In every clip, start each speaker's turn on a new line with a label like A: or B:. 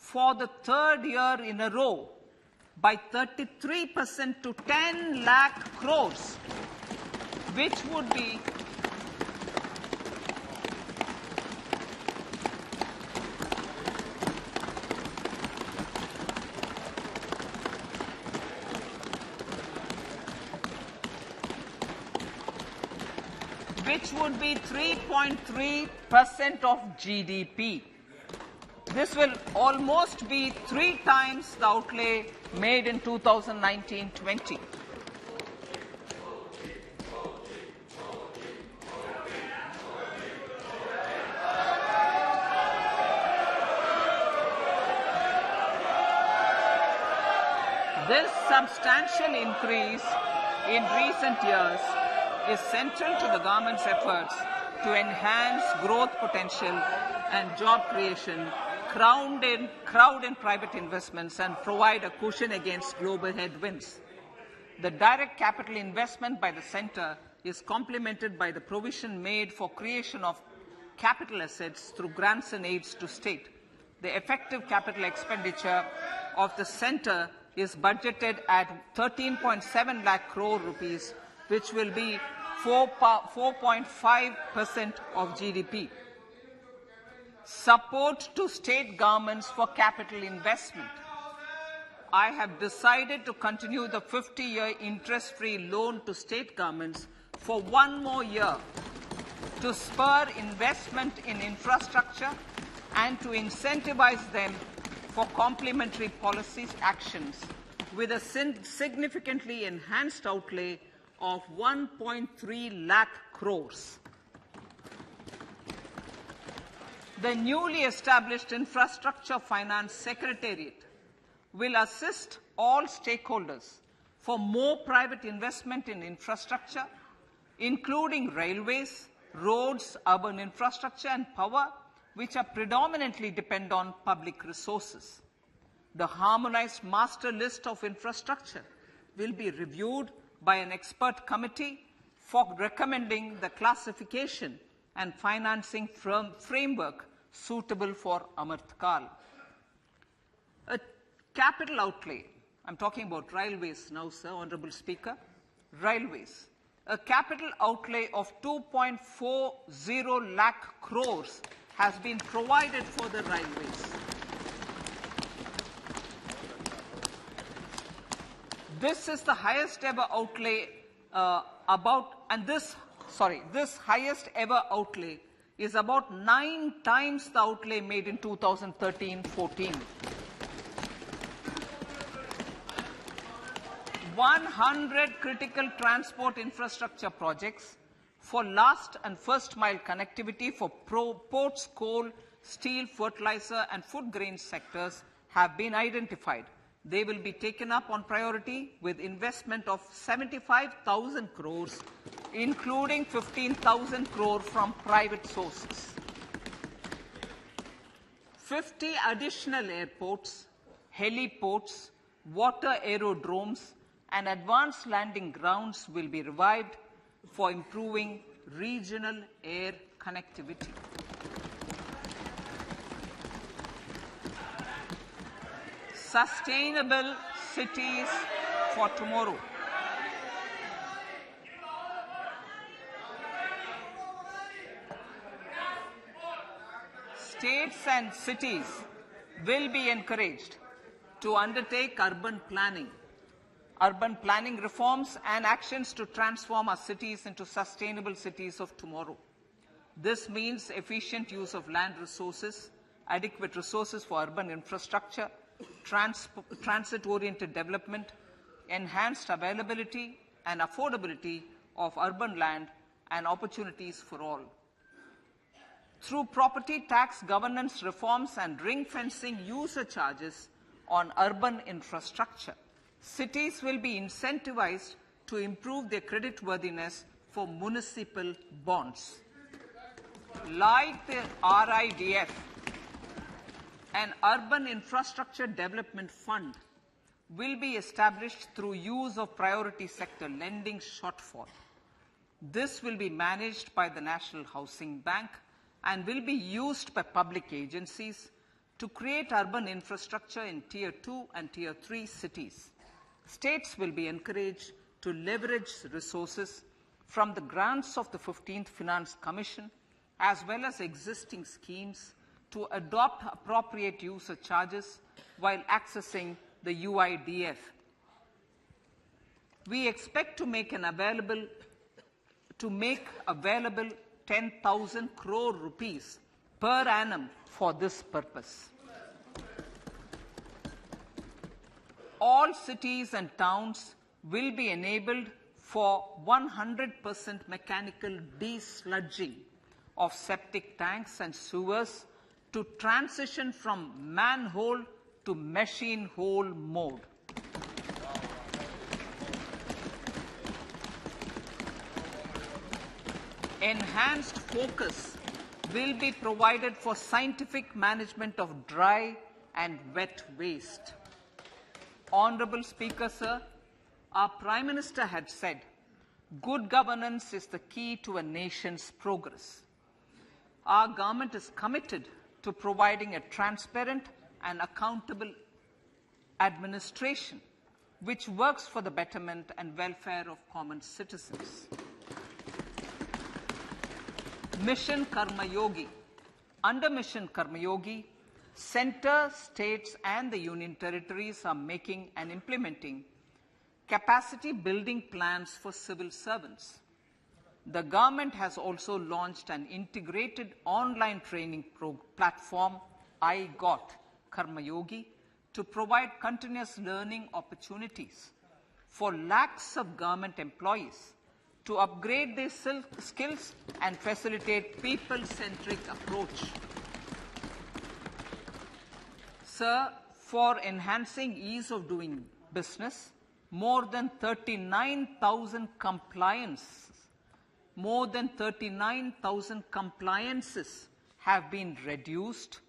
A: for the third year in a row by 33% to 10 lakh crores, which would be which would be 3.3% of GDP. This will almost be 3 times the outlay made in 2019-20. This substantial increase in recent years is central to the government's efforts to enhance growth potential and job creation, crowd in private investments, and provide a cushion against global headwinds. The direct capital investment by the centre is complemented by the provision made for creation of capital assets through grants and aids to state. The effective capital expenditure of the centre is budgeted at 13.7 lakh crore rupees, which will be 4.5% of GDP. Support to state governments for capital investment. I have decided to continue the 50-year interest-free loan to state governments for 1 more year to spur investment in infrastructure and to incentivize them for complementary policy actions with a significantly enhanced outlay of 1.3 lakh crores. The newly established Infrastructure Finance Secretariat will assist all stakeholders for more private investment in infrastructure, including railways, roads, urban infrastructure, and power, which are predominantly depend on public resources. The harmonized master list of infrastructure will be reviewed by an expert committee for recommending the classification and financing framework suitable for Amrit Kal. A capital outlay, I'm talking about railways now, sir, Honorable Speaker, railways. A capital outlay of 2.40 lakh crores has been provided for the railways. This is the highest ever outlay this highest ever outlay is about 9 times the outlay made in 2013-14. 100 critical transport infrastructure projects for last and first mile connectivity for ports, coal, steel, fertilizer and food grain sectors have been identified. They will be taken up on priority with investment of 75,000 crores, including 15,000 crore from private sources. 50 additional airports, heliports, water aerodromes, and advanced landing grounds will be revived for improving regional air connectivity. Sustainable cities for tomorrow. States and cities will be encouraged to undertake urban planning reforms and actions to transform our cities into sustainable cities of tomorrow. This means efficient use of land resources, adequate resources for urban infrastructure, transit-oriented development, enhanced availability and affordability of urban land, and opportunities for all. Through property tax governance reforms and ring-fencing user charges on urban infrastructure, cities will be incentivized to improve their creditworthiness for municipal bonds. Like the RIDF, an Urban Infrastructure Development Fund will be established through use of priority sector lending shortfall. This will be managed by the National Housing Bank and will be used by public agencies to create urban infrastructure in Tier 2 and Tier 3 cities. States will be encouraged to leverage resources from the grants of the 15th Finance Commission as well as existing schemes to adopt appropriate user charges while accessing the UIDF. We expect to make available 10,000 crore rupees per annum for this purpose. All cities and towns will be enabled for 100% mechanical desludging of septic tanks and sewers to transition from manhole to machine hole mode. Enhanced focus will be provided for scientific management of dry and wet waste. Honorable Speaker, sir, our Prime Minister had said, good governance is the key to a nation's progress. Our government is committed to providing a transparent and accountable administration which works for the betterment and welfare of common citizens. Mission Karma Yogi. Under Mission Karma Yogi, centre, states and the union territories are making and implementing capacity building plans for civil servants. The government has also launched an integrated online training platform, I Got Karma Yogi, to provide continuous learning opportunities for lakhs of government employees to upgrade their skills and facilitate people-centric approach. Sir, for enhancing ease of doing business, more than 39,000 compliances have been reduced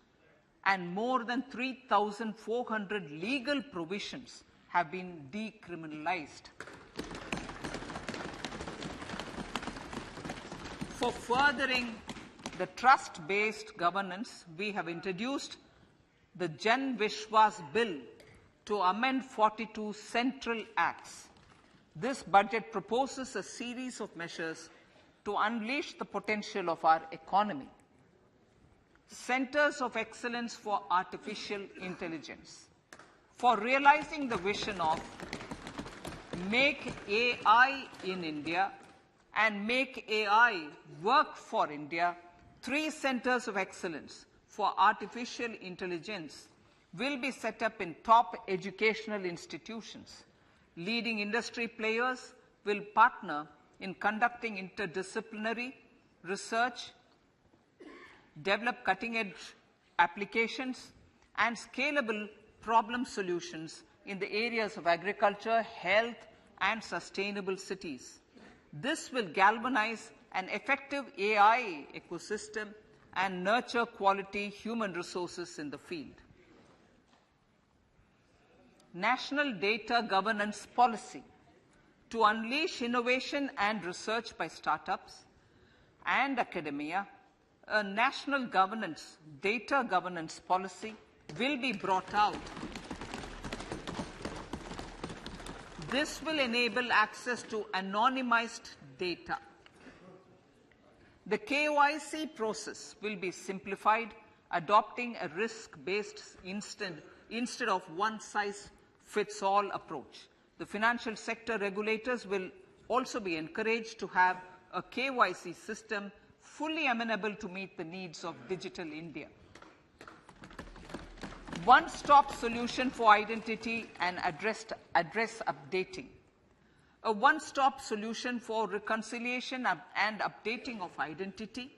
A: and more than 3,400 legal provisions have been decriminalized. For furthering the trust-based governance, we have introduced the Jan Vishwas Bill to amend 42 central acts. This budget proposes a series of measures to unleash the potential of our economy. Centers of Excellence for Artificial Intelligence. For realizing the vision of Make AI in India and Make AI Work for India, 3 Centers of Excellence for Artificial Intelligence will be set up in top educational institutions. Leading industry players will partner in conducting interdisciplinary research, develop cutting-edge applications, and scalable problem solutions in the areas of agriculture, health, and sustainable cities. This will galvanize an effective AI ecosystem and nurture quality human resources in the field. National Data Governance Policy. To unleash innovation and research by startups and academia, a national data governance policy will be brought out. This will enable access to anonymized data. The KYC process will be simplified, adopting a risk-based instead of one-size-fits-all approach. The financial sector regulators will also be encouraged to have a KYC system fully amenable to meet the needs of digital India. One-stop solution for identity and address updating. A one-stop solution for reconciliation and updating of identity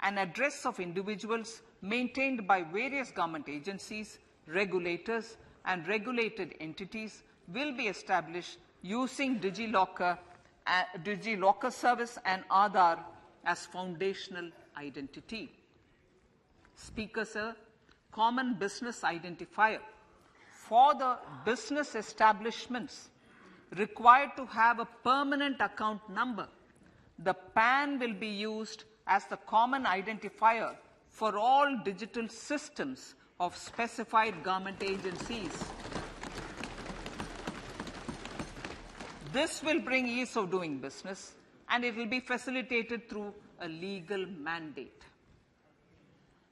A: and address of individuals maintained by various government agencies, regulators, and regulated entities will be established using DigiLocker service and Aadhaar as foundational identity. Speaker, sir, common business identifier. For the business establishments required to have a permanent account number, the PAN will be used as the common identifier for all digital systems of specified government agencies. This will bring ease of doing business, and it will be facilitated through a legal mandate.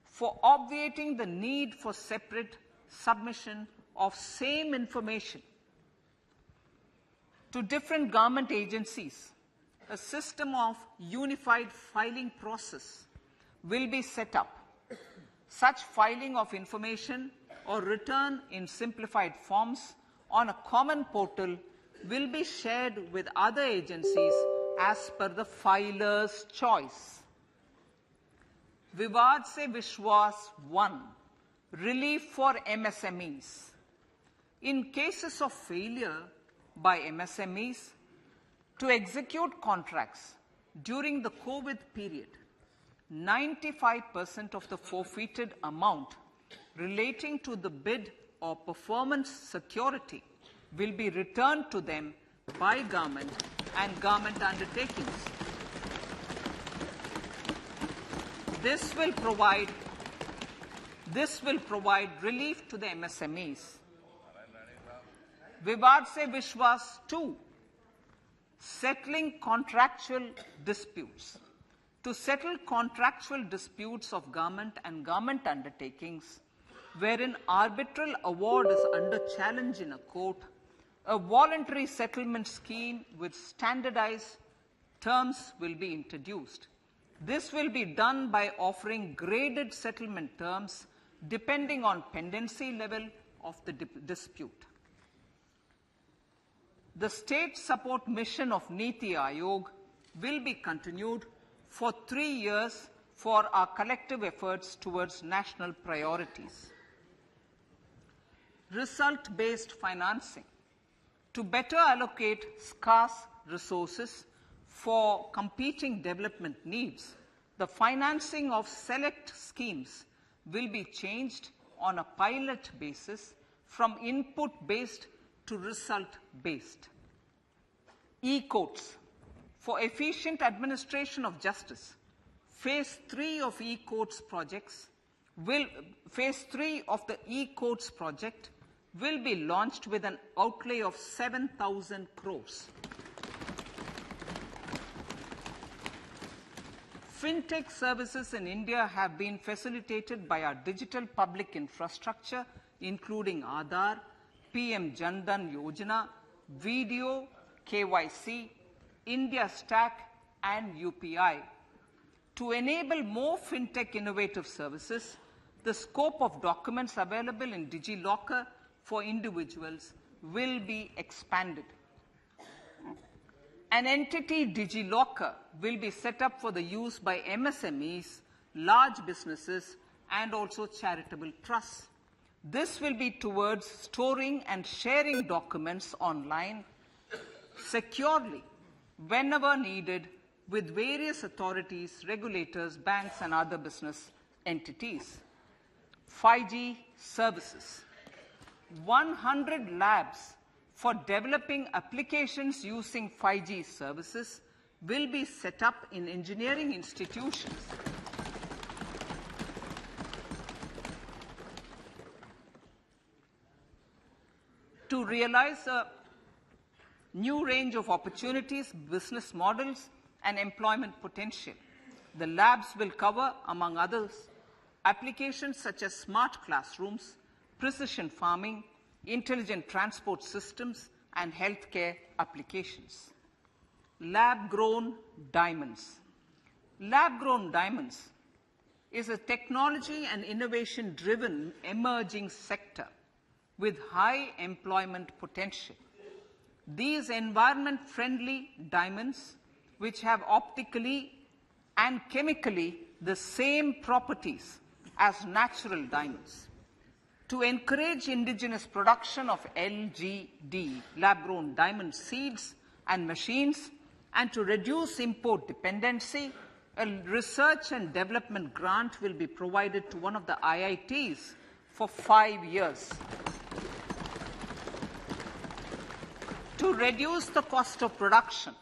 A: For obviating the need for separate submission of same information to different government agencies, a system of unified filing process will be set up. Such filing of information or return in simplified forms on a common portal will be shared with other agencies as per the filer's choice. Vivad se Vishwas 1. Relief for MSMEs. In cases of failure by MSMEs to execute contracts during the COVID period, 95% of the forfeited amount relating to the bid or performance security will be returned to them by government and government undertakings. This will provide relief to the MSMEs. Vivad se Vishwas 2. Settling contractual disputes. To settle contractual disputes of government and government undertakings, wherein arbitral award is under challenge in a court, a voluntary settlement scheme with standardized terms will be introduced. This will be done by offering graded settlement terms depending on pendency level of the dispute. The state support mission of Niti Aayog will be continued for 3 years for our collective efforts towards national priorities. Result-based financing. To better allocate scarce resources for competing development needs, the financing of select schemes will be changed on a pilot basis from input-based to result-based. E-courts. For efficient administration of justice, Phase 3 of the e-courts project will be launched with an outlay of 7,000 crores. Fintech services in India have been facilitated by our digital public infrastructure, including Aadhaar, PM Jan Dhan Yojana, Video, KYC, India Stack, and UPI. To enable more fintech innovative services, the scope of documents available in DigiLocker for individuals will be expanded. An entity DigiLocker will be set up for the use by MSMEs, large businesses, and also charitable trusts. This will be towards storing and sharing documents online securely whenever needed with various authorities, regulators, banks, and other business entities. 5G services. 100 labs for developing applications using 5G services will be set up in engineering institutions. To realize a new range of opportunities, business models, and employment potential, the labs will cover, among others, applications such as smart classrooms, precision farming, intelligent transport systems, and healthcare applications. Lab-grown diamonds. Lab-grown diamonds is a technology and innovation-driven emerging sector with high employment potential. These environment-friendly diamonds, which have optically and chemically the same properties as natural diamonds. To encourage indigenous production of LGD, lab-grown diamond seeds and machines, and to reduce import dependency, a research and development grant will be provided to one of the IITs for 5 years. To reduce the cost of production,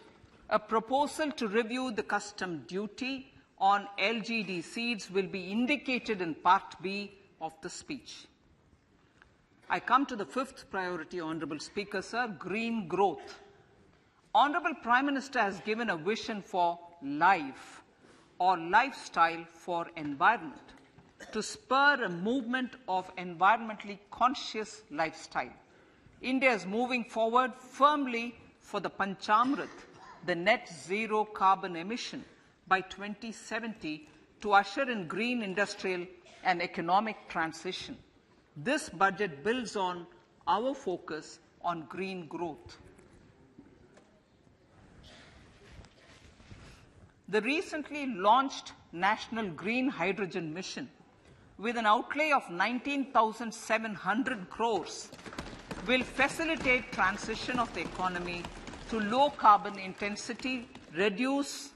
A: a proposal to review the custom duty on LGD seeds will be indicated in Part B of the speech. I come to the fifth priority, Honourable Speaker, sir, green growth. Honourable Prime Minister has given a vision for life or lifestyle for environment to spur a movement of environmentally conscious lifestyle. India is moving forward firmly for the Panchamrit, the net zero carbon emission by 2070 to usher in green industrial and economic transition. This budget builds on our focus on green growth. The recently launched National Green Hydrogen Mission, with an outlay of 19,700 crores, will facilitate transition of the economy to low carbon intensity, reduce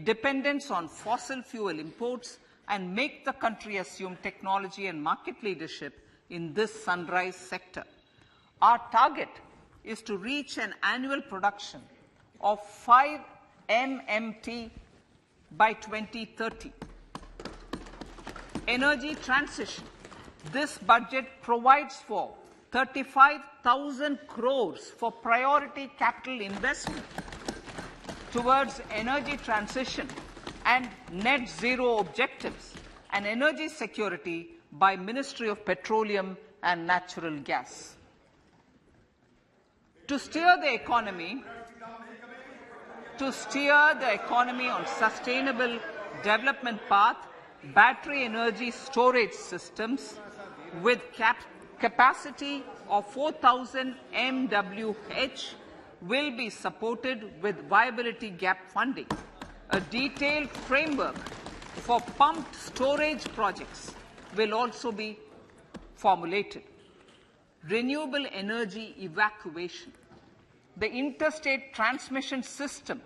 A: dependence on fossil fuel imports, and make the country assume technology and market leadership in this sunrise sector. Our target is to reach an annual production of 5 MMT by 2030. Energy transition. This budget provides for 35,000 crores for priority capital investment towards energy transition and net zero objectives and energy security by Ministry of Petroleum and Natural Gas. To steer the economy on sustainable development path, battery energy storage systems with capacity of 4,000 MWH will be supported with viability gap funding. A detailed framework for pumped storage projects will also be formulated. Renewable energy evacuation. The interstate transmission system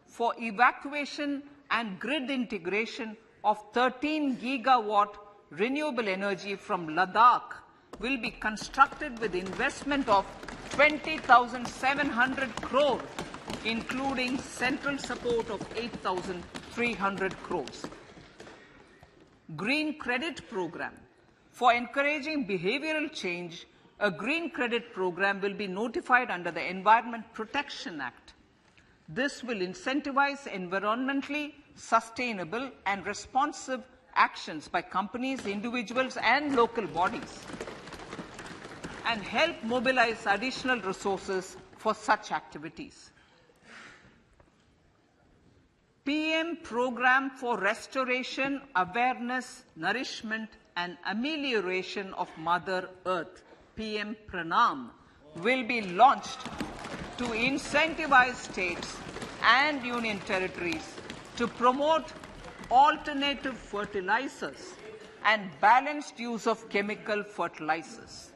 A: for evacuation and grid integration of 13 gigawatt renewable energy from Ladakh will be constructed with investment of 20,700 crore, including central support of 8,300 crores. Green Credit Program. For encouraging behavioral change, a green credit program will be notified under the Environment Protection Act. This will incentivize environmentally sustainable and responsive actions by companies, individuals, and local bodies, and help mobilize additional resources for such activities. PM Program for Restoration, Awareness, Nourishment, and Amelioration of Mother Earth, PM Pranam, will be launched to incentivize states and union territories to promote alternative fertilizers and balanced use of chemical fertilizers.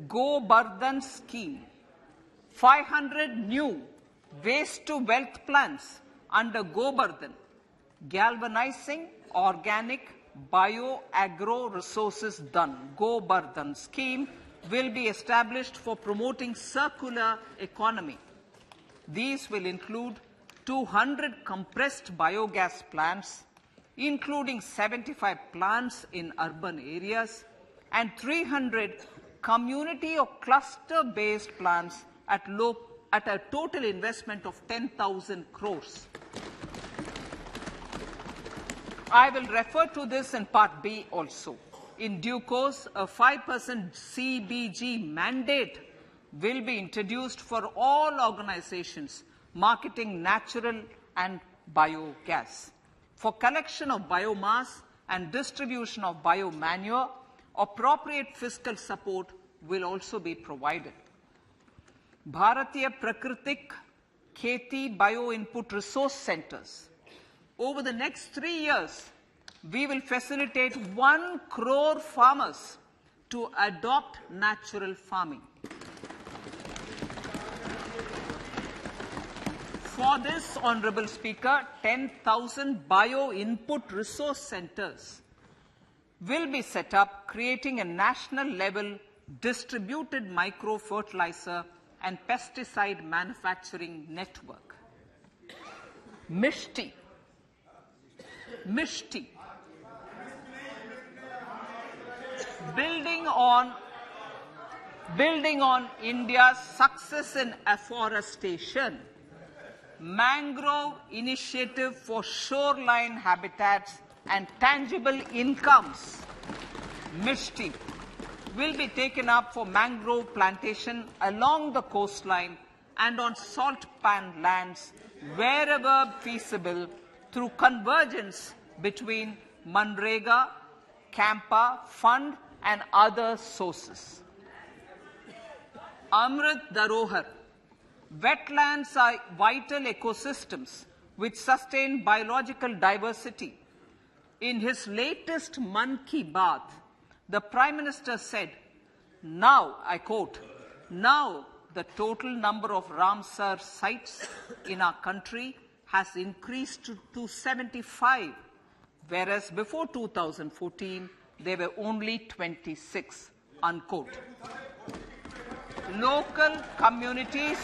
A: Go Bardhan Scheme. 500 new waste-to-wealth plants under Go Bardhan, galvanizing organic bio-agro resources done. Go Bardhan scheme will be established for promoting circular economy. These will include 200 compressed biogas plants, including 75 plants in urban areas, and 300 community or cluster-based plants at a total investment of 10,000 crores. I will refer to this in Part B also. In due course, a 5% CBG mandate will be introduced for all organizations marketing natural and biogas. For collection of biomass and distribution of biomanure, appropriate fiscal support will also be provided. Bharatiya Prakritik Kheti Bio-Input Resource Centers. Over the next 3 years, we will facilitate 1 crore farmers to adopt natural farming. For this, Honourable Speaker, 10,000 bio-input resource centres will be set up, creating a national-level distributed micro-fertilizer and pesticide manufacturing network. Mishti. building on India's success in afforestation, mangrove initiative for shoreline habitats and tangible incomes, MISTI, will be taken up for mangrove plantation along the coastline and on salt pan lands wherever feasible through convergence between Manrega, Campa Fund and other sources. Amrit Dharohar. Wetlands are vital ecosystems which sustain biological diversity. In his latest Mann Ki Baat, the Prime Minister said, now, I quote, now the total number of Ramsar sites in our country has increased to 75, whereas before 2014, there were only 26, unquote. Local communities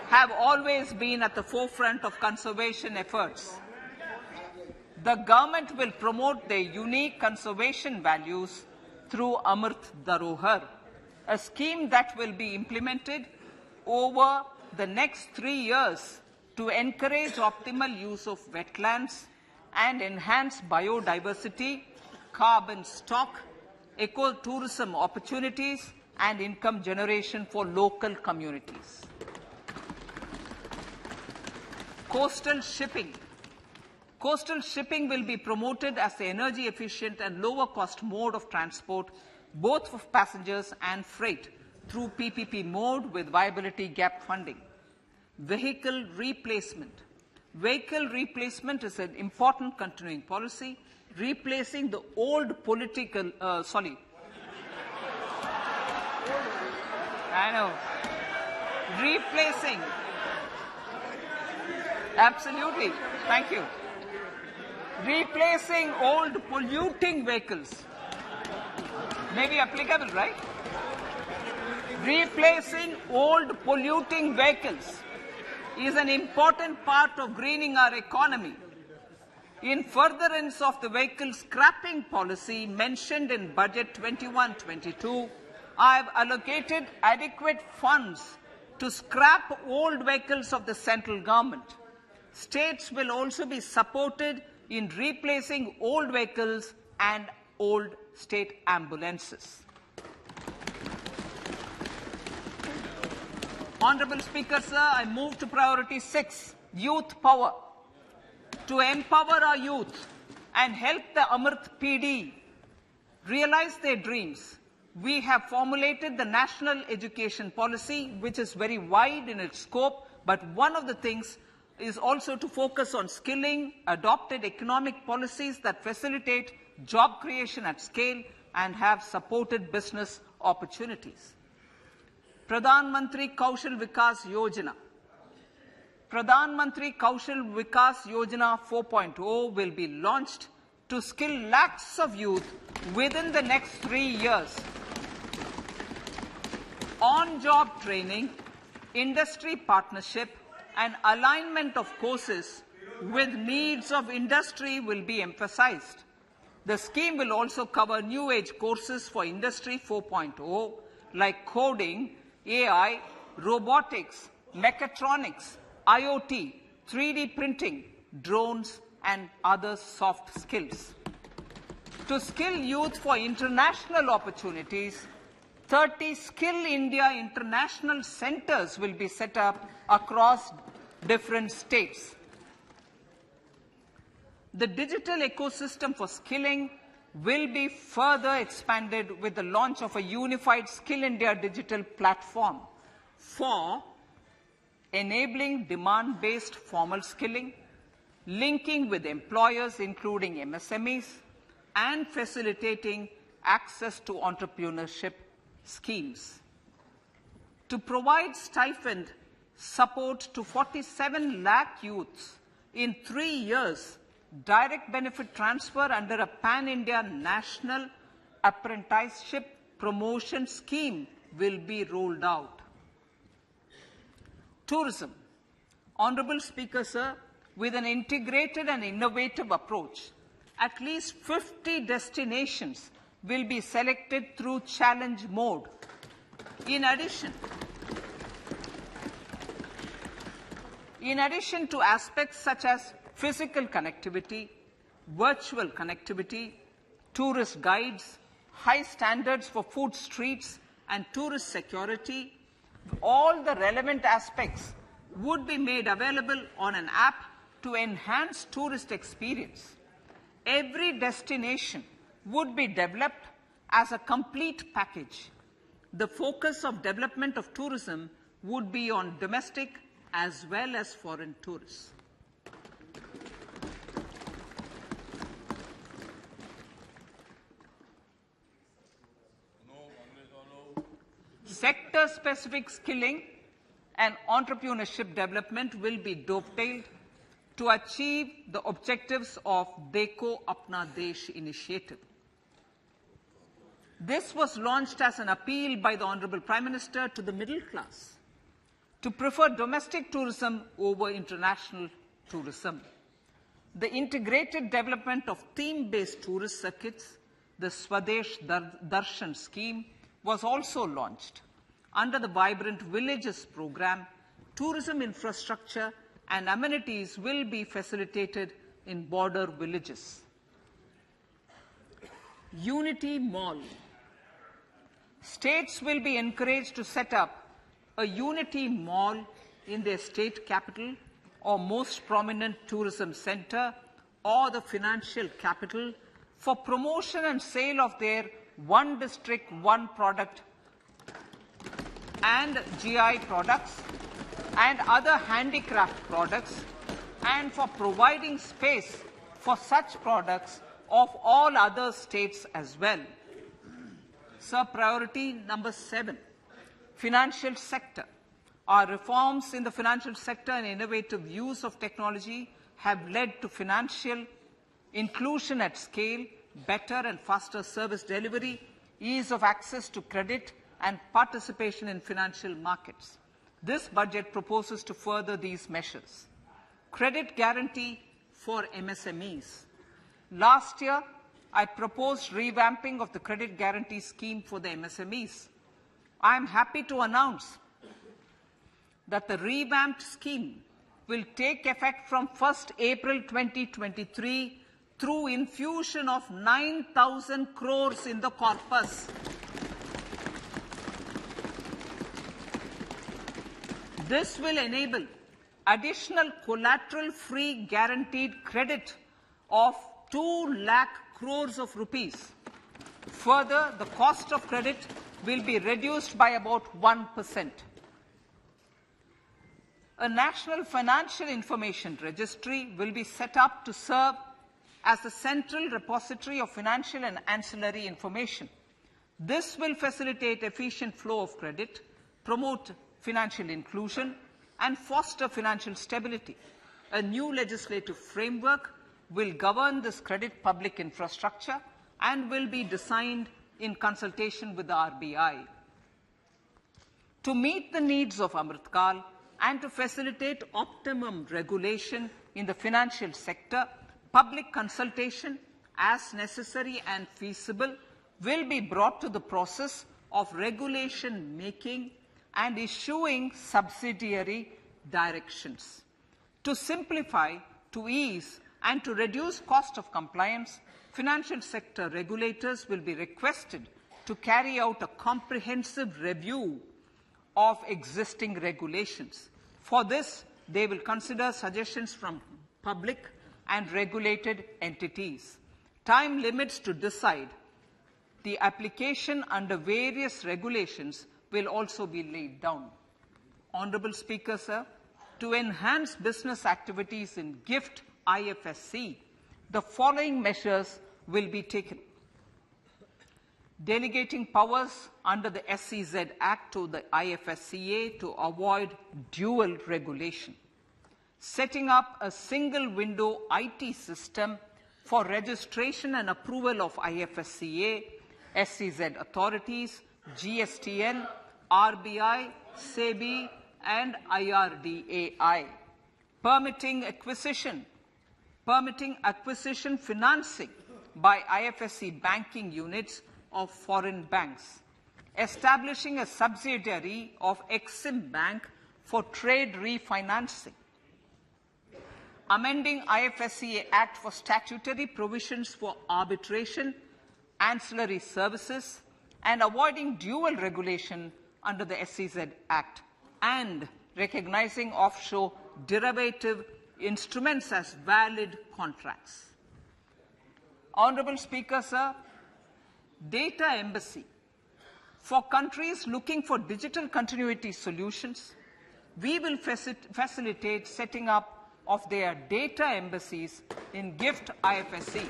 A: have always been at the forefront of conservation efforts. The government will promote their unique conservation values through Amrit Dharohar, a scheme that will be implemented over the next 3 years to encourage optimal use of wetlands and enhance biodiversity, carbon stock, ecotourism opportunities, and income generation for local communities. Coastal shipping. Coastal shipping will be promoted as the energy efficient and lower cost mode of transport, both for passengers and freight, through PPP mode with viability gap funding. Vehicle replacement. Vehicle replacement is an important continuing policy, replacing the old political, replacing, absolutely, thank you. Replacing old polluting vehicles. May be applicable, right? Replacing old polluting vehicles is an important part of greening our economy. In furtherance of the vehicle scrapping policy mentioned in Budget 21-22, I have allocated adequate funds to scrap old vehicles of the central government. States will also be supported in replacing old vehicles and old state ambulances. Honourable Speaker, sir, I move to priority 6, youth power. To empower our youth and help the Amrit PD realize their dreams, we have formulated the National Education Policy, which is very wide in its scope, but one of the things is also to focus on skilling, adopted economic policies that facilitate job creation at scale and have supported business opportunities. Pradhan Mantri Kaushal Vikas Yojana. Pradhan Mantri Kaushal Vikas Yojana 4.0 will be launched to skill lakhs of youth within the next 3 years. On-job training, industry partnership, and alignment of courses with needs of industry will be emphasized. The scheme will also cover new age courses for Industry 4.0 like coding, AI, robotics, mechatronics, IoT, 3D printing, drones, and other soft skills. To skill youth for international opportunities, 30 Skill India International Centers will be set up across different states. The digital ecosystem for skilling will be further expanded with the launch of a unified Skill India digital platform for enabling demand-based formal skilling, linking with employers including MSMEs, and facilitating access to entrepreneurship schemes. To provide stipend support to 47 lakh youths in 3 years, direct benefit transfer under a pan-India national apprenticeship promotion scheme will be rolled out. Tourism. Honourable Speaker, sir, with an integrated and innovative approach, at least 50 destinations will be selected through challenge mode. In addition to aspects such as physical connectivity, virtual connectivity, tourist guides, high standards for food streets, and tourist security, all the relevant aspects would be made available on an app to enhance tourist experience. Every destination would be developed as a complete package. The focus of development of tourism would be on domestic as well as foreign tourists. Sector-specific skilling and entrepreneurship development will be dovetailed to achieve the objectives of Dekho Apna Desh initiative. This was launched as an appeal by the Honorable Prime Minister to the middle class to prefer domestic tourism over international tourism. The integrated development of theme-based tourist circuits, the Swadesh Darshan scheme, was also launched. Under the Vibrant Villages program, tourism infrastructure and amenities will be facilitated in border villages. Unity Mall. States will be encouraged to set up a Unity Mall in their state capital or most prominent tourism center or the financial capital for promotion and sale of their one district, one product and GI products and other handicraft products, and for providing space for such products of all other states as well. Sir, priority number 7, financial sector. Our reforms in the financial sector and innovative use of technology have led to financial inclusion at scale, better and faster service delivery, ease of access to credit, and participation in financial markets. This budget proposes to further these measures. Credit guarantee for MSMEs. Last year, I proposed revamping of the credit guarantee scheme for the MSMEs. I am happy to announce that the revamped scheme will take effect from 1st April 2023 through infusion of 9,000 crores in the corpus. This will enable additional collateral-free guaranteed credit of 2 lakh crores of rupees. Further, the cost of credit will be reduced by about 1%. A National Financial Information Registry will be set up to serve as a central repository of financial and ancillary information. This will facilitate efficient flow of credit, promote financial inclusion, and foster financial stability. A new legislative framework will govern this credit public infrastructure and will be designed in consultation with the RBI. To meet the needs of Amrit Kal and to facilitate optimum regulation in the financial sector, public consultation, as necessary and feasible, will be brought to the process of regulation making and issuing subsidiary directions. To simplify, to ease, and to reduce cost of compliance, financial sector regulators will be requested to carry out a comprehensive review of existing regulations. For this, they will consider suggestions from public and regulated entities. Time limits to decide the application under various regulations will also be laid down. Honorable Speaker, sir, to enhance business activities in GIFT IFSC, the following measures will be taken. Delegating powers under the SEZ Act to the IFSCA to avoid dual regulation. Setting up a single window IT system for registration and approval of IFSCA, SEZ authorities, GSTN, RBI, SEBI, and IRDAI. permitting acquisition financing by IFSC banking units of foreign banks, establishing a subsidiary of Exim Bank for trade refinancing, amending IFSCA Act for statutory provisions for arbitration, ancillary services, and avoiding dual regulation under the SEZ Act, and recognizing offshore derivative instruments as valid contracts. Honorable Speaker, sir, data embassy. For countries looking for digital continuity solutions, we will facilitate setting up of their data embassies in GIFT IFSC.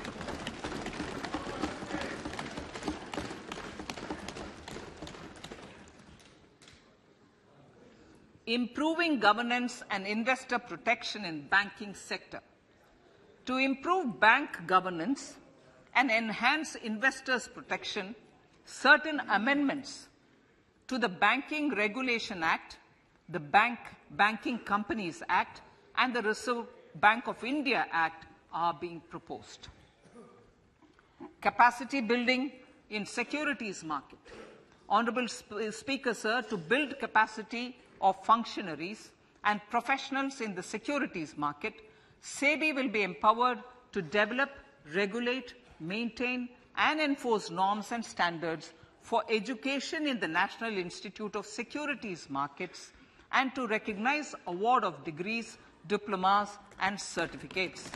A: Improving governance and investor protection in banking sector. To improve bank governance and enhance investors' protection, certain amendments to the Banking Regulation Act, the Banking Companies Act, and the Reserve Bank of India Act are being proposed. Capacity building in securities market. Honorable Speaker, sir, to build capacity of functionaries and professionals in the securities market, SEBI will be empowered to develop, regulate, maintain, and enforce norms and standards for education in the National Institute of Securities Markets and to recognize award of degrees, diplomas, and certificates.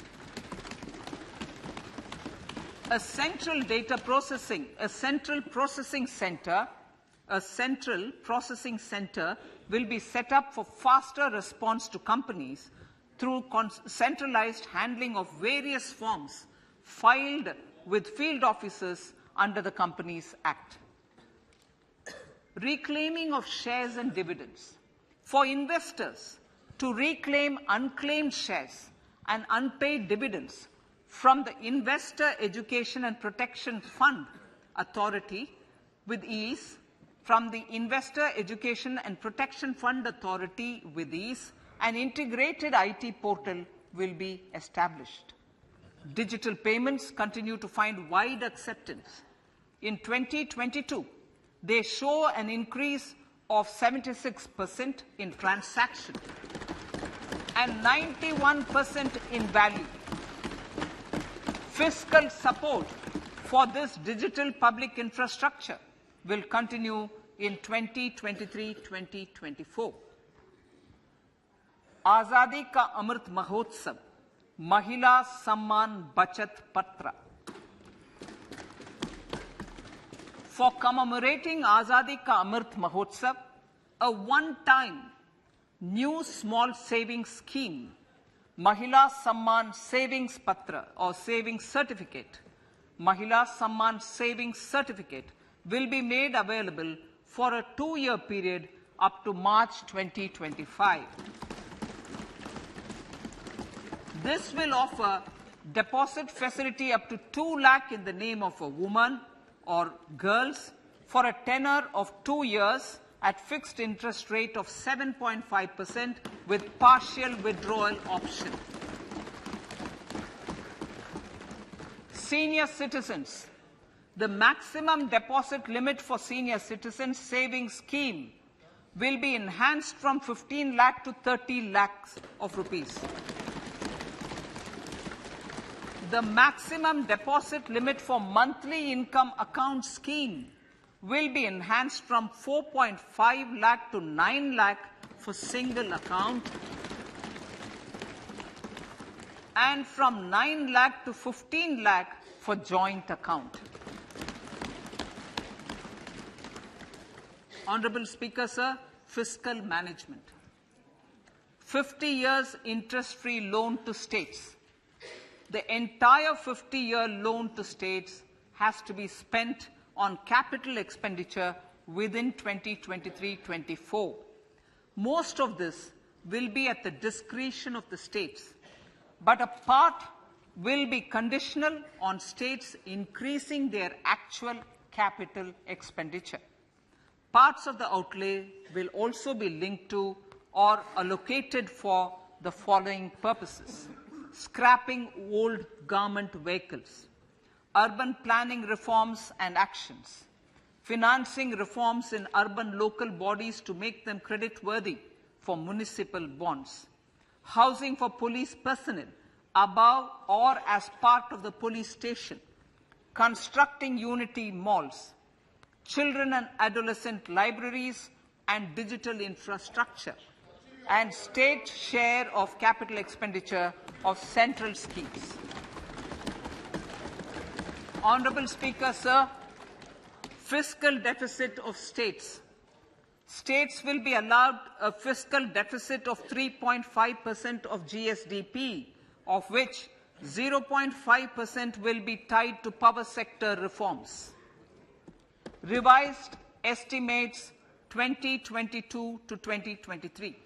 A: A central processing center will be set up for faster response to companies through centralized handling of various forms filed with field officers under the Companies Act. Reclaiming of shares and dividends. For investors to reclaim unclaimed shares and unpaid dividends from the Investor Education and Protection Fund Authority with ease, from the Investor Education and Protection Fund Authority with ease, an integrated IT portal will be established. Digital payments continue to find wide acceptance. In 2022, they show an increase of 76% in transaction and 91% in value. Fiscal support for this digital public infrastructure will continue in 2023-2024. Azadi Ka Amrit Mahotsav, Mahila Samman Bachat Patra. For commemorating Azadi Ka Amrit Mahotsav, a one-time new small savings scheme, Mahila Samman Savings Patra or Savings Certificate, Mahila Samman Savings Certificate will be made available for a 2-year period up to March 2025. This will offer deposit facility up to 2 lakh in the name of a woman or girls for a tenure of 2 years at fixed interest rate of 7.5% with partial withdrawal option. Senior citizens. The maximum deposit limit for senior citizens savings scheme will be enhanced from 15 lakh to 30 lakhs of rupees. The maximum deposit limit for monthly income account scheme will be enhanced from 4.5 lakh to 9 lakh for single account and from 9 lakh to 15 lakh for joint account. Honorable Speaker, sir, fiscal management. 50 years interest-free loan to states. The entire 50-year loan to states has to be spent on capital expenditure within 2023-24. Most of this will be at the discretion of the states, but a part will be conditional on states increasing their actual capital expenditure. Parts of the outlay will also be linked to or allocated for the following purposes: scrapping old government vehicles, urban planning reforms and actions, financing reforms in urban local bodies to make them creditworthy for municipal bonds, housing for police personnel above or as part of the police station, constructing unity malls, children and adolescent libraries and digital infrastructure, and state share of capital expenditure of central schemes. Honourable Speaker, sir, fiscal deficit of states. States will be allowed a fiscal deficit of 3.5% of GSDP, of which 0.5% will be tied to power sector reforms. Revised estimates 2022 to 2023.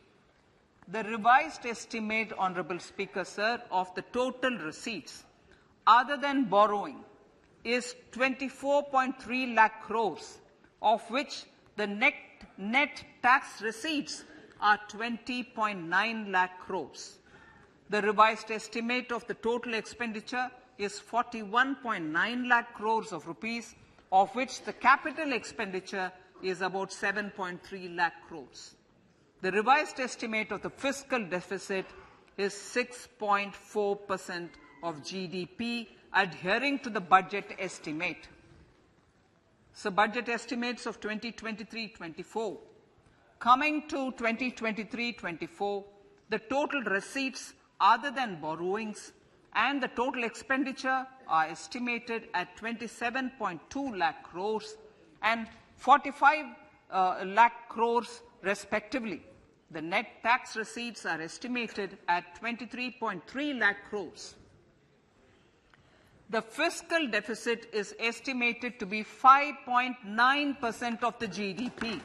A: The revised estimate, Honourable Speaker, sir, of the total receipts other than borrowing is 24.3 lakh crores, of which the net tax receipts are 20.9 lakh crores. The revised estimate of the total expenditure is 41.9 lakh crores of rupees, of which the capital expenditure is about 7.3 lakh crores. The revised estimate of the fiscal deficit is 6.4% of GDP, adhering to the budget estimate. So, budget estimates of 2023-24. Coming to 2023-24, the total receipts other than borrowings and the total expenditure are estimated at 27.2 lakh crores and 45 lakh crores respectively. The net tax receipts are estimated at 23.3 lakh crores. The fiscal deficit is estimated to be 5.9% of the GDP.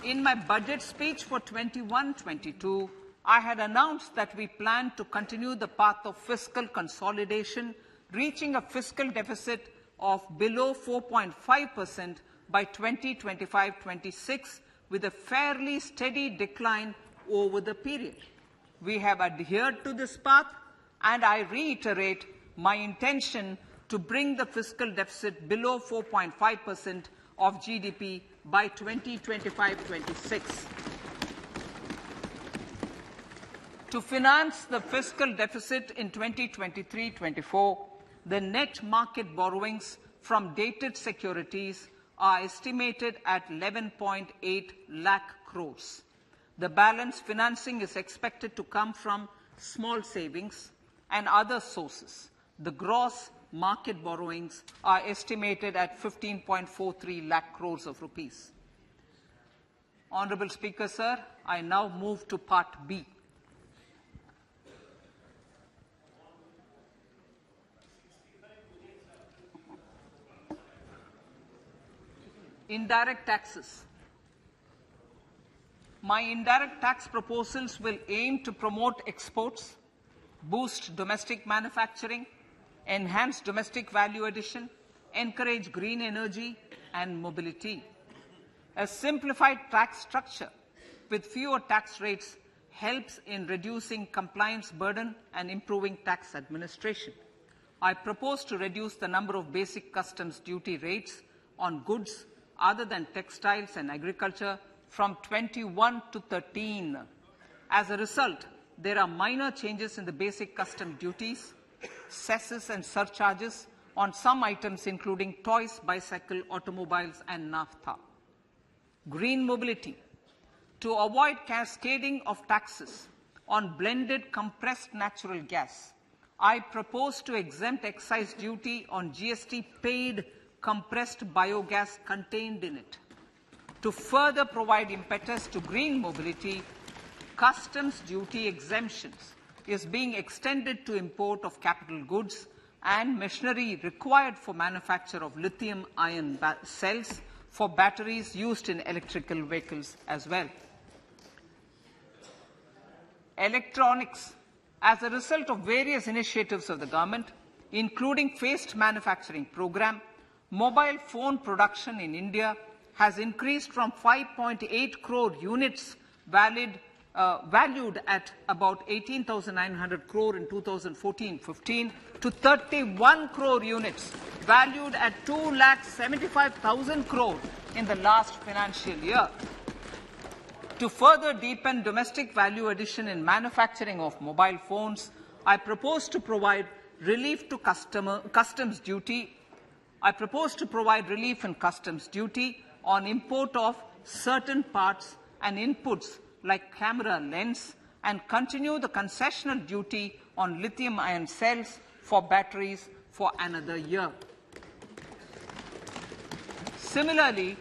A: In my budget speech for 21-22, I had announced that we plan to continue the path of fiscal consolidation, reaching a fiscal deficit of below 4.5% by 2025-26, with a fairly steady decline over the period. We have adhered to this path, and I reiterate my intention to bring the fiscal deficit below 4.5% of GDP by 2025-26. To finance the fiscal deficit in 2023-24, the net market borrowings from dated securities are estimated at 11.8 lakh crores. The balance financing is expected to come from small savings and other sources. The gross market borrowings are estimated at 15.43 lakh crores of rupees. Honourable Speaker, sir, I now move to Part B. Indirect taxes. My indirect tax proposals will aim to promote exports, boost domestic manufacturing, enhance domestic value addition, encourage green energy and mobility. A simplified tax structure with fewer tax rates helps in reducing compliance burden and improving tax administration. I propose to reduce the number of basic customs duty rates on goods other than textiles and agriculture from 21 to 13. As a result, there are minor changes in the basic custom duties, cesses and surcharges on some items including toys, bicycle, automobiles and naphtha. Green mobility. To avoid cascading of taxes on blended compressed natural gas, I propose to exempt excise duty on GST paid compressed biogas contained in it. To further provide impetus to green mobility, customs duty exemptions is being extended to import of capital goods and machinery required for manufacture of lithium-ion cells for batteries used in electrical vehicles as well. Electronics. As a result of various initiatives of the government, including phased manufacturing program, mobile phone production in India has increased from 5.8 crore units valued at about 18,900 crore in 2014-15 to 31 crore units valued at 2,75,000 crore in the last financial year. To further deepen domestic value addition in manufacturing of mobile phones, I propose to provide relief to customs duty. I propose to provide relief in customs duty on import of certain parts and inputs like camera lens, and continue the concessional duty on lithium-ion cells for batteries for another year. Similarly,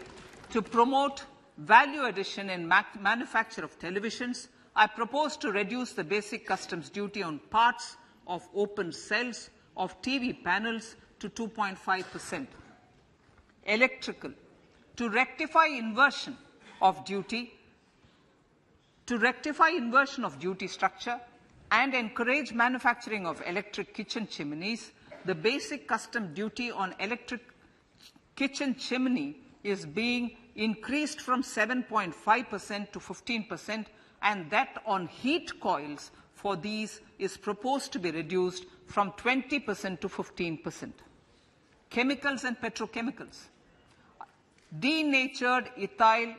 A: to promote value addition in manufacture of televisions, I propose to reduce the basic customs duty on parts of open cells of TV panels to 2.5%. Electrical, to rectify inversion of duty structure and encourage manufacturing of electric kitchen chimneys, the basic custom duty on electric kitchen chimney is being increased from 7.5% to 15%, and that on heat coils for these is proposed to be reduced from 20% to 15%. Chemicals and petrochemicals. Denatured ethyl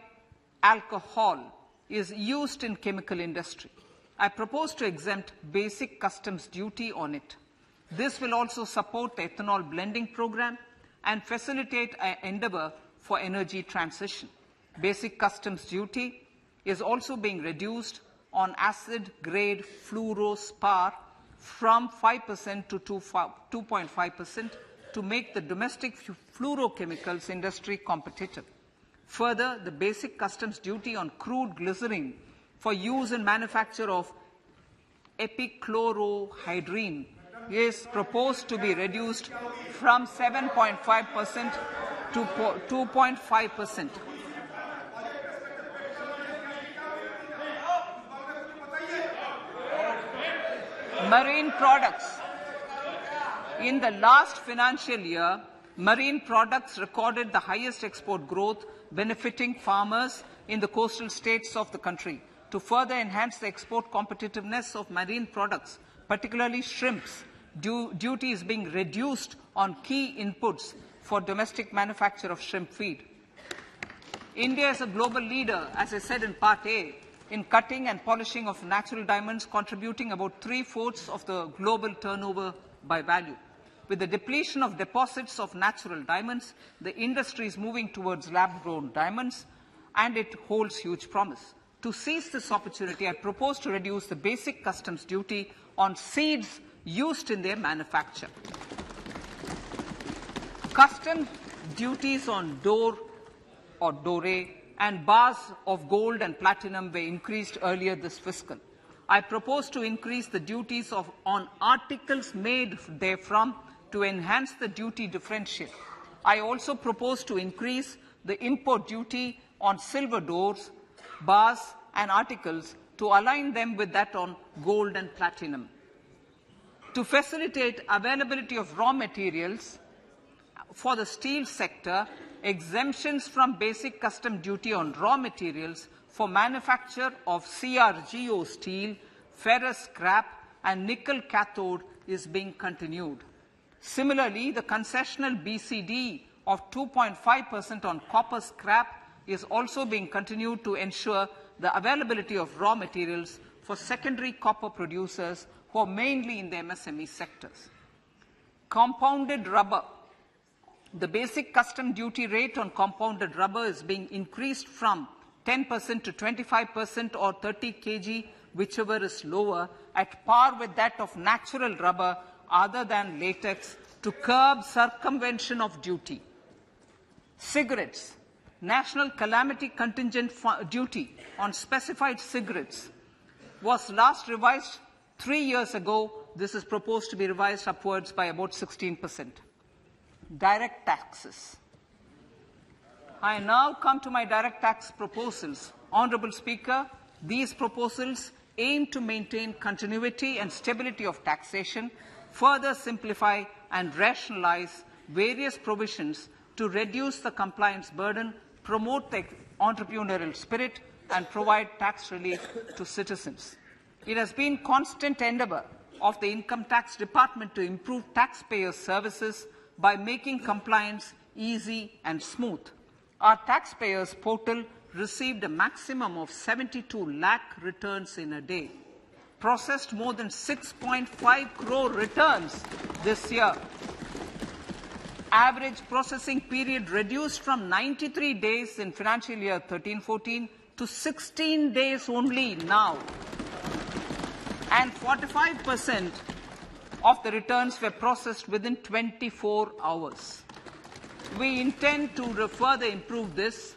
A: alcohol is used in chemical industry. I propose to exempt basic customs duty on it. This will also support the ethanol blending program and facilitate an endeavor for energy transition. Basic customs duty is also being reduced on acid-grade fluorospar from 5% to 2.5% to make the domestic fluorochemicals industry competitive. Further, the basic customs duty on crude glycerin for use in manufacture of epichlorohydrin is proposed to be reduced from 7.5% to 2.5%. Marine products. In the last financial year, marine products recorded the highest export growth, benefiting farmers in the coastal states of the country. To further enhance the export competitiveness of marine products, particularly shrimps, duty is being reduced on key inputs for domestic manufacture of shrimp feed. India is a global leader, as I said in Part A, in cutting and polishing of natural diamonds, contributing about 3/4 of the global turnover by value. With the depletion of deposits of natural diamonds, the industry is moving towards lab-grown diamonds, and it holds huge promise. To seize this opportunity, I propose to reduce the basic customs duty on seeds used in their manufacture. Customs duties on door or doré and bars of gold and platinum were increased earlier this fiscal. I propose to increase the duties on articles made therefrom to enhance the duty differential. I also propose to increase the import duty on silver doors, bars and articles to align them with that on gold and platinum. To facilitate availability of raw materials for the steel sector, exemptions from basic custom duty on raw materials for manufacture of CRGO steel, ferrous scrap and nickel cathode is being continued. Similarly, the concessional BCD of 2.5% on copper scrap is also being continued to ensure the availability of raw materials for secondary copper producers who are mainly in the MSME sectors. Compounded rubber. The basic custom duty rate on compounded rubber is being increased from 10% to 25% or 30 kg, whichever is lower, at par with that of natural rubber other than latex, to curb circumvention of duty. Cigarettes. National calamity contingent duty on specified cigarettes was last revised 3 years ago. This is proposed to be revised upwards by about 16%. Direct taxes. I now come to my direct tax proposals. Honourable Speaker, these proposals aim to maintain continuity and stability of taxation, further simplify and rationalize various provisions to reduce the compliance burden, promote the entrepreneurial spirit, and provide tax relief to citizens. It has been constant endeavour of the Income Tax Department to improve taxpayers' services by making compliance easy and smooth. Our taxpayers portal received a maximum of 72 lakh returns in a day, processed more than 6.5 crore returns this year. Average processing period reduced from 93 days in financial year 13-14 to 16 days only now. And 45% of the returns were processed within 24 hours. We intend to further improve this,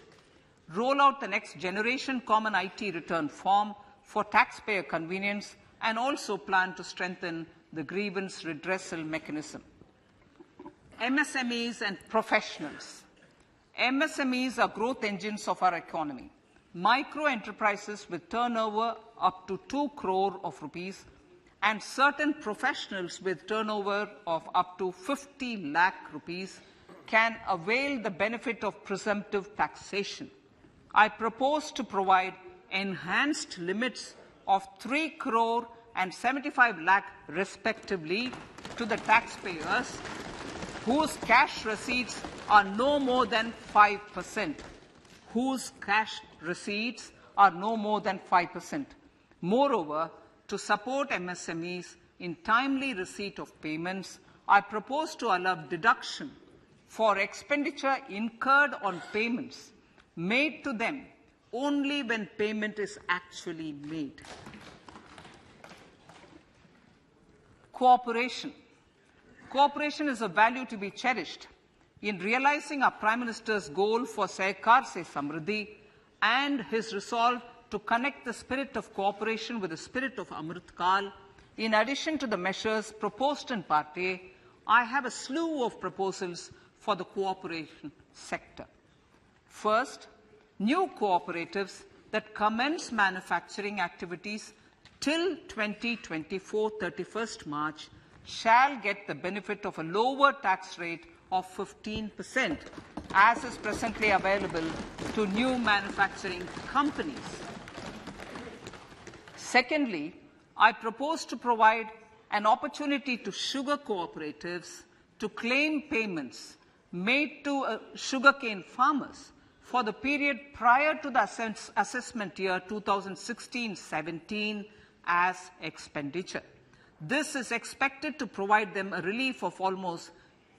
A: roll out the next generation common IT return form for taxpayer convenience, and also plan to strengthen the grievance redressal mechanism. MSMEs and professionals. MSMEs are growth engines of our economy. Micro enterprises with turnover up to 2 crore of rupees and certain professionals with turnover of up to 50 lakh rupees can avail the benefit of presumptive taxation. I propose to provide enhanced limits of 3 crore and 75 lakh respectively to the taxpayers whose cash receipts are no more than 5%. Whose cash receipts are no more than 5%. Moreover, to support MSMEs in timely receipt of payments, I propose to allow deduction for expenditure incurred on payments made to them only when payment is actually made. Cooperation. Cooperation is a value to be cherished. In realizing our Prime Minister's goal for Sehkar Se Samriddhi and his resolve to connect the spirit of cooperation with the spirit of Amrit Kal, in addition to the measures proposed in Part A, I have a slew of proposals for the cooperation sector. First, new cooperatives that commence manufacturing activities till 2024, 31st March, shall get the benefit of a lower tax rate of 15%, as is presently available to new manufacturing companies. Secondly, I propose to provide an opportunity to sugar cooperatives to claim payments made to sugarcane farmers for the period prior to the assessment year 2016-17 as expenditure. This is expected to provide them a relief of almost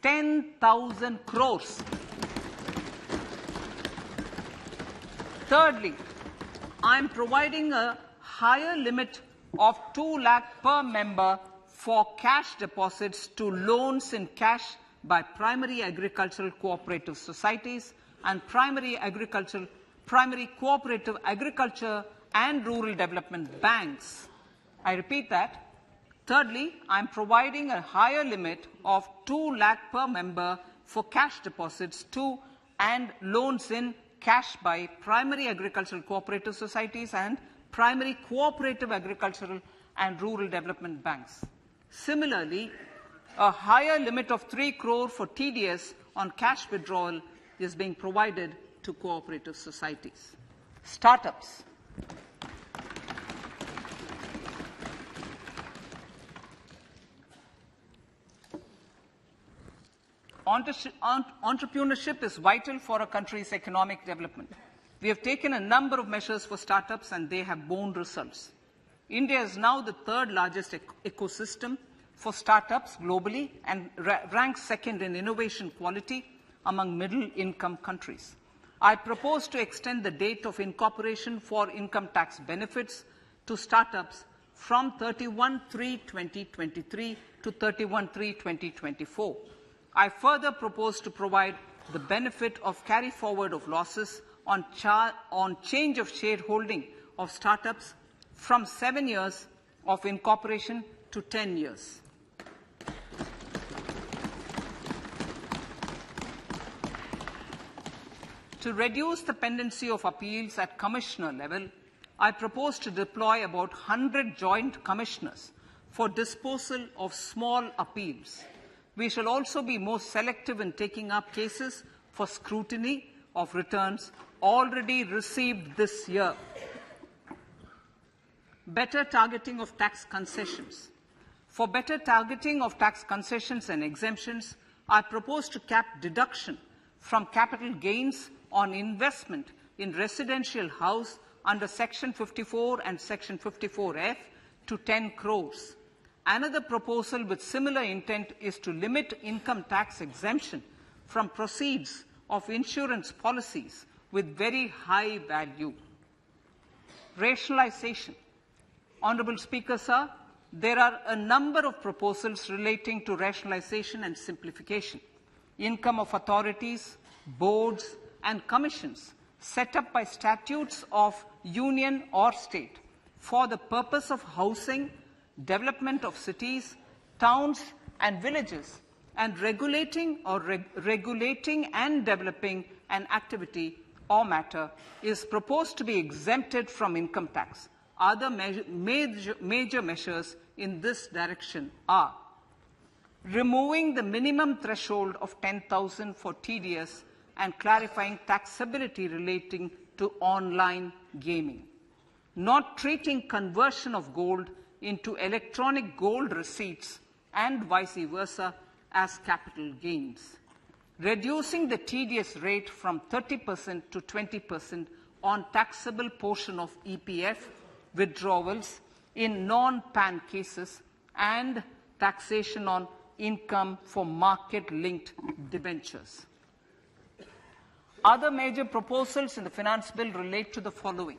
A: 10,000 crores. Thirdly, I am providing a higher limit of 2 lakh per member for cash deposits to loans in cash by primary agricultural cooperative societies and primary cooperative agriculture and rural development banks. I repeat that. Thirdly, I am providing a higher limit of 2 lakh per member for cash deposits to and loans in cash by primary agricultural cooperative societies and primary cooperative agricultural and rural development banks. Similarly, a higher limit of 3 crore for TDS on cash withdrawal is being provided to cooperative societies. Startups. Entrepreneurship is vital for a country's economic development. We have taken a number of measures for startups and they have borne results. India is now the third largest ecosystem for startups globally and ranks second in innovation quality among middle-income countries. I propose to extend the date of incorporation for income tax benefits to startups from 31/3/2023 to 31/3/2024. I further propose to provide the benefit of carry forward of losses on change of shareholding of startups from 7 years of incorporation to 10 years. To reduce the pendency of appeals at commissioner level, I propose to deploy about 100 joint commissioners for disposal of small appeals. We shall also be more selective in taking up cases for scrutiny of returns already received this year. Better targeting of tax concessions. For better targeting of tax concessions and exemptions, I propose to cap deduction from capital gains on investment in residential house under Section 54 and Section 54F to 10 crores. Another proposal with similar intent is to limit income tax exemption from proceeds of insurance policies with very high value. Rationalization. Honourable Speaker, sir, there are a number of proposals relating to rationalization and simplification. Income of authorities, boards, and commissions set up by statutes of union or state for the purpose of housing, development of cities, towns, and villages, and regulating and developing an activity or matter is proposed to be exempted from income tax. Other major measures in this direction are removing the minimum threshold of 10,000 for TDS and clarifying taxability relating to online gaming, not treating conversion of gold into electronic gold receipts and vice versa as capital gains, reducing the TDS rate from 30% to 20% on taxable portion of EPF withdrawals in non-PAN cases, and taxation on income for market-linked debentures. Other major proposals in the Finance Bill relate to the following: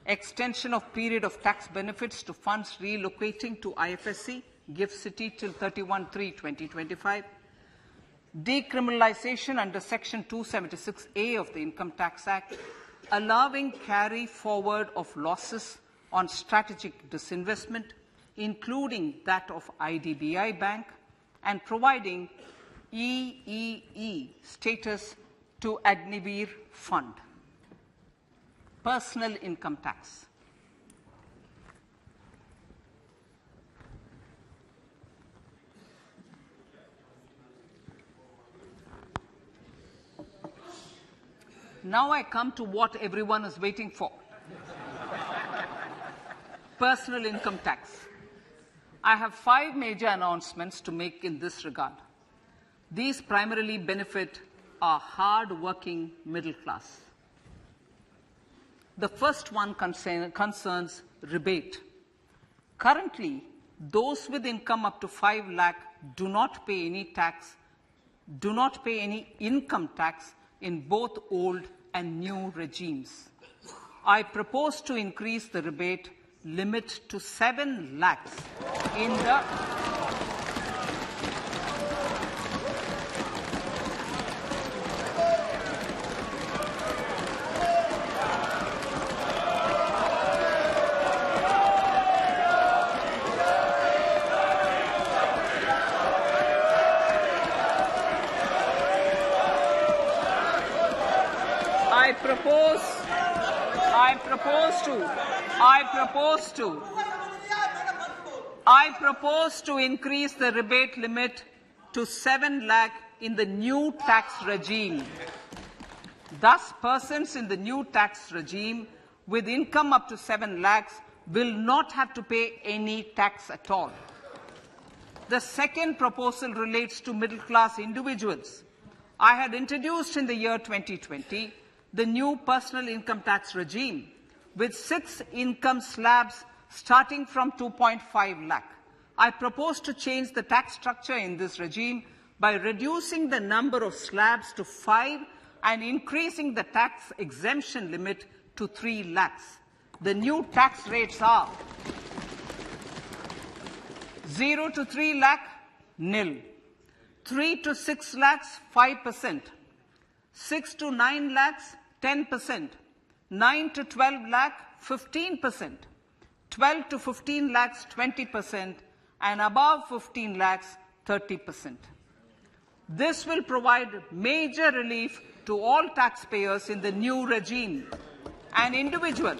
A: extension of period of tax benefits to funds relocating to IFSC, GIFT City till 31/3/2025, decriminalization under Section 276A of the Income Tax Act, allowing carry forward of losses on strategic disinvestment, including that of IDBI Bank, and providing EEE status to Agnivir Fund. Personal income tax. Now I come to what everyone is waiting for. Personal income tax. I have 5 major announcements to make in this regard. These primarily benefit our hard-working middle class. The first one concerns rebate. Currently, those with income up to 5 lakh do not pay any income tax in both old and new regimes. I propose to increase the rebate limit to 7 lakhs in the I propose to increase the rebate limit to 7 lakh in the new tax regime. Thus, persons in the new tax regime with income up to 7 lakhs will not have to pay any tax at all. The second proposal relates to middle-class individuals. I had introduced in the year 2020 the new personal income tax regime with 6 income slabs starting from 2.5 lakh. I propose to change the tax structure in this regime by reducing the number of slabs to 5 and increasing the tax exemption limit to 3 lakhs. The new tax rates are 0 to 3 lakh, nil. 3 to 6 lakhs, 5%. 6 to 9 lakhs, 10%. 9 to 12 lakh, 15%. 12 to 15 lakhs, 20%. And above 15 lakhs, 30%. This will provide major relief to all taxpayers in the new regime. An individual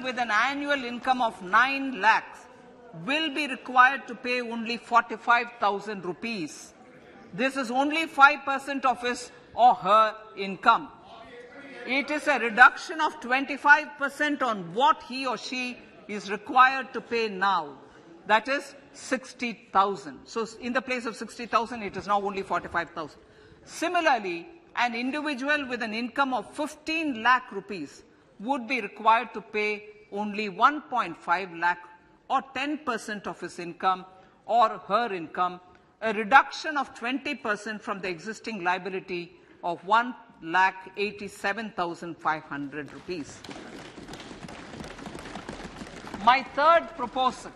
A: with an annual income of 9 lakhs will be required to pay only 45,000 rupees. This is only 5% of his or her income. It is a reduction of 25% on what he or she is required to pay now. That is 60,000. So in the place of 60,000, it is now only 45,000. Similarly, an individual with an income of 15 lakh rupees would be required to pay only 1.5 lakh or 10% of his income or her income, a reduction of 20% from the existing liability of 1,87,500 rupees. My third proposal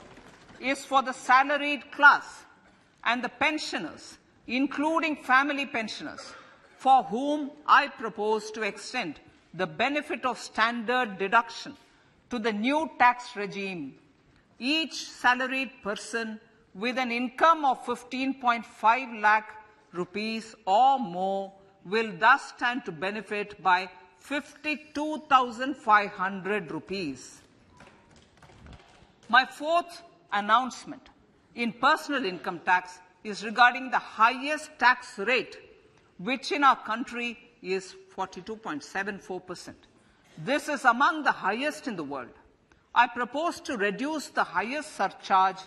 A: is for the salaried class and the pensioners, including family pensioners, for whom I propose to extend the benefit of standard deduction to the new tax regime. Each salaried person with an income of 15.5 lakh rupees or more will thus stand to benefit by 52,500 rupees. My fourth announcement in personal income tax is regarding the highest tax rate, which in our country is 42.74%. This is among the highest in the world. I propose to reduce the highest surcharge.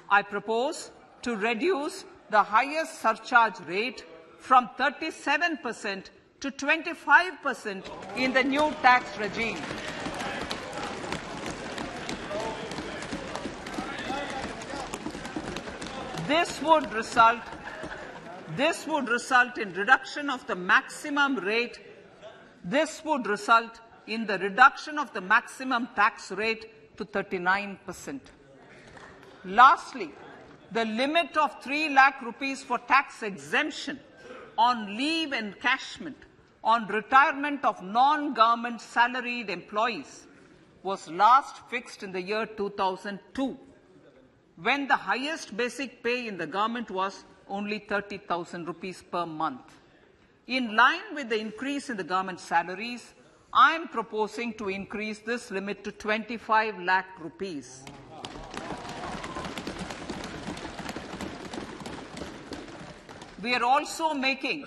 A: Rate from 37% to 25% in the new tax regime. This would result in reduction of the maximum rate. This would result in the reduction of the maximum tax rate to 39%. Lastly, the limit of 3 lakh rupees for tax exemption on leave encashment on retirement of non-government salaried employees was last fixed in the year 2002, when the highest basic pay in the government was only 30,000 rupees per month. In line with the increase in the government salaries, I am proposing to increase this limit to 25 lakh rupees. We are also making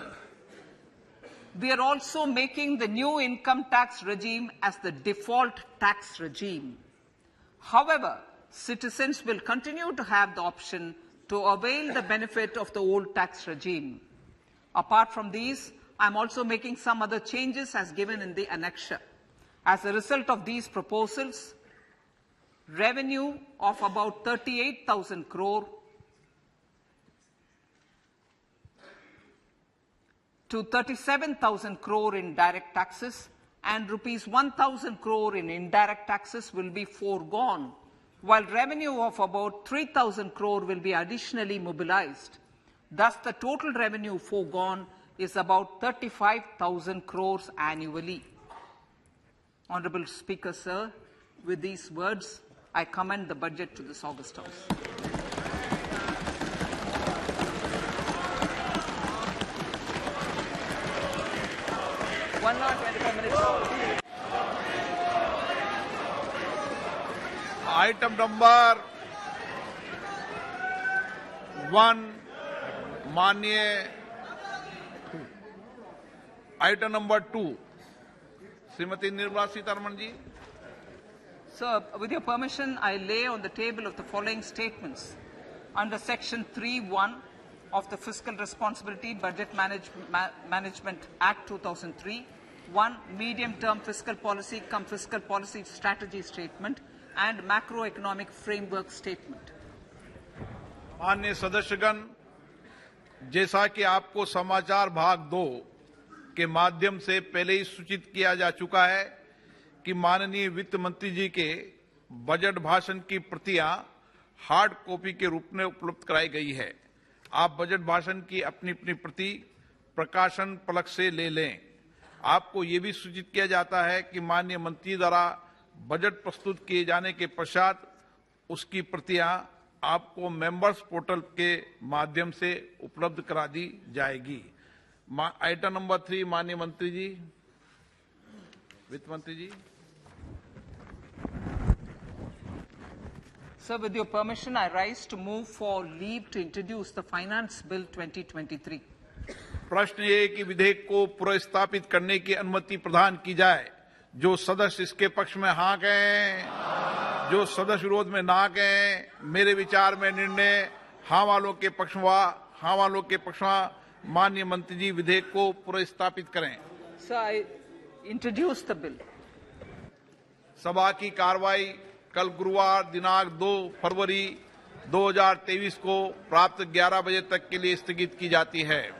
A: the new income tax regime as the default tax regime. However, citizens will continue to have the option to avail the benefit of the old tax regime. Apart from these, I am also making some other changes as given in the annexure. As a result of these proposals, revenue of about 38,000 crore to 37,000 crore in direct taxes and rupees 1,000 crore in indirect taxes will be foregone, while revenue of about 3,000 crore will be additionally mobilized. Thus, the total revenue foregone is about 35,000 crores annually. Honorable Speaker, sir, with these words, I commend the budget to this August House.
B: Item number 1, माननीय item number 2, Shrimati Nirmala Sitharaman ji.
A: Sir, with your permission, I lay on the table of the following statements. Under Section 3(1) of the Fiscal Responsibility Budget Management Act 2003, 1. Medium-term fiscal policy cum fiscal policy strategy statement and macroeconomic framework statement.
B: माननीय सदस्यगण, जैसा कि आपको समाचार भाग 2 के माध्यम से पहले ही सूचित किया जा चुका है कि माननीय वित्त मंत्री जी के बजट भाषण की प्रतियां हार्ड कॉपी के रूप में उपलब्ध कराई गई है. आप बजट भाषण की अपनी अपनी प्रति प्रकाशन पलक से ले लें. आपको ये भी सूचित किया जाता है कि माननीय मंत्री द्वारा बजट प्रस्तुत किए जाने के पश्चात उसकी प्रतियां आपको मेंबर्स पोर्टल के माध्यम से उपलब्ध करा दी जाएगी. आइटम नंबर 3, माननीय मंत्री जी, वित्त मंत्री जी.
A: Sir, with your permission, I rise to move for leave to introduce the Finance Bill 2023.
B: प्रश्न ये कि विधेयक को पुनर्स्थापित करने की अनुमति प्रदान की जाए। जो सदस्य इसके पक्ष में हाँ कहें, जो सदस्य विरोध में ना कहें। मेरे विचार में निर्णय हाँ वालों के पक्ष में माननीय मंत्री जी विधेयक को पुनर्स्थापित करें।
A: Sir, I introduce the bill.
B: सभा की कार्रवाई कल गुरुवार दिनांक 2 फरवरी 2023 को प्राप्त 11 बजे तक के लिए स्थगित की जाती है।